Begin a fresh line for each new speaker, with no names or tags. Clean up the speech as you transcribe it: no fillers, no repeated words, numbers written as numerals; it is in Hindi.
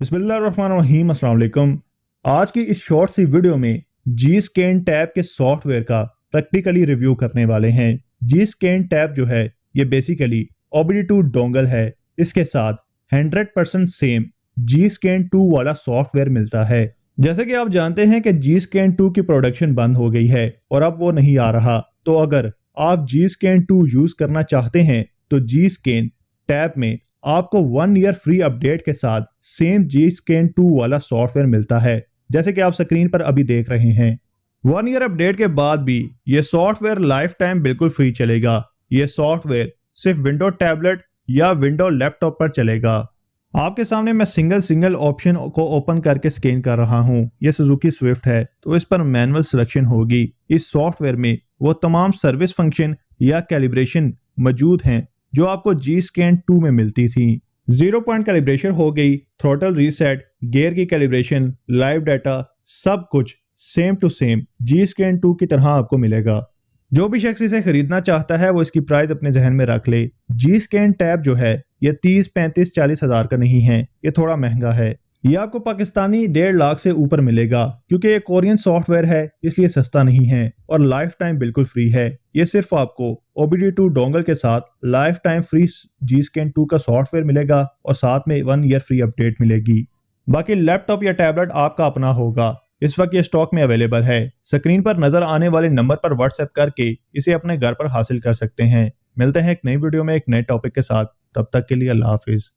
बिस्मिल्लाहिर्रहमानिर्रहीम, अस्सलाम वालेकुम। आज की इस शॉर्ट सी वीडियो में Gscan टैब के सॉफ्टवेयर का प्रैक्टिकली रिव्यू करने वाले हैं। Gscan टैब जो है ये बेसिकली OBD2 डोंगल है। इसके साथ 100% सेम Gscan 2 वाला सॉफ्टवेयर मिलता है। जैसे कि आप जानते हैं कि Gscan 2 की प्रोडक्शन बंद हो गई है और अब वो नहीं आ रहा, तो अगर आप Gscan 2 यूज करना चाहते हैं तो Gscan टैब में आपको 1 ईयर फ्री अपडेट के साथ सेम Gscan 2 वाला सॉफ्टवेयर मिलता है, जैसे कि आप स्क्रीन पर अभी देख रहे हैं। 1 ईयर अपडेट के बाद भी ये सॉफ्टवेयर लाइफ टाइम बिल्कुल फ्री चलेगा। ये सॉफ्टवेयर सिर्फ विंडो टैबलेट या विंडो लैपटॉप पर चलेगा। आपके सामने मैं सिंगल ऑप्शन को ओपन करके स्कैन कर रहा हूं। ये सुजुकी स्विफ्ट है तो इस पर मैनुअल सिलेक्शन होगी। इस सॉफ्टवेयर में वो तमाम सर्विस फंक्शन या कैलिब्रेशन मौजूद हैं जो आपको Gscan 2 में मिलती थी। 0 पॉइंट कैलिब्रेशन हो गई, थ्रोटल रीसेट, गियर की कैलिब्रेशन, लाइव डाटा, सब कुछ सेम टू सेम Gscan 2 की तरह आपको मिलेगा। जो भी शख्स इसे खरीदना चाहता है वो इसकी प्राइस अपने जहन में रख ले। Gscan टैब जो है ये 30, 35, 40 हजार का नहीं है, ये थोड़ा महंगा है। ये आपको पाकिस्तानी 1.5 लाख से ऊपर मिलेगा। क्योंकि ये कोरियन सॉफ्टवेयर है इसलिए सस्ता नहीं है और लाइफ टाइम बिल्कुल फ्री है। ये सिर्फ आपको OBD2 डोंगल के साथ लाइफ टाइम फ्री Gscan 2 का सॉफ्टवेयर मिलेगा और साथ में 1 ईयर फ्री अपडेट मिलेगी। बाकी लैपटॉप या टैबलेट आपका अपना होगा। इस वक्त ये स्टॉक में अवेलेबल है। स्क्रीन पर नजर आने वाले नंबर पर व्हाट्सएप करके इसे अपने घर पर हासिल कर सकते हैं। मिलते हैं एक नई वीडियो में एक नए टॉपिक के साथ। तब तक के लिए अल्लाह हाफिज।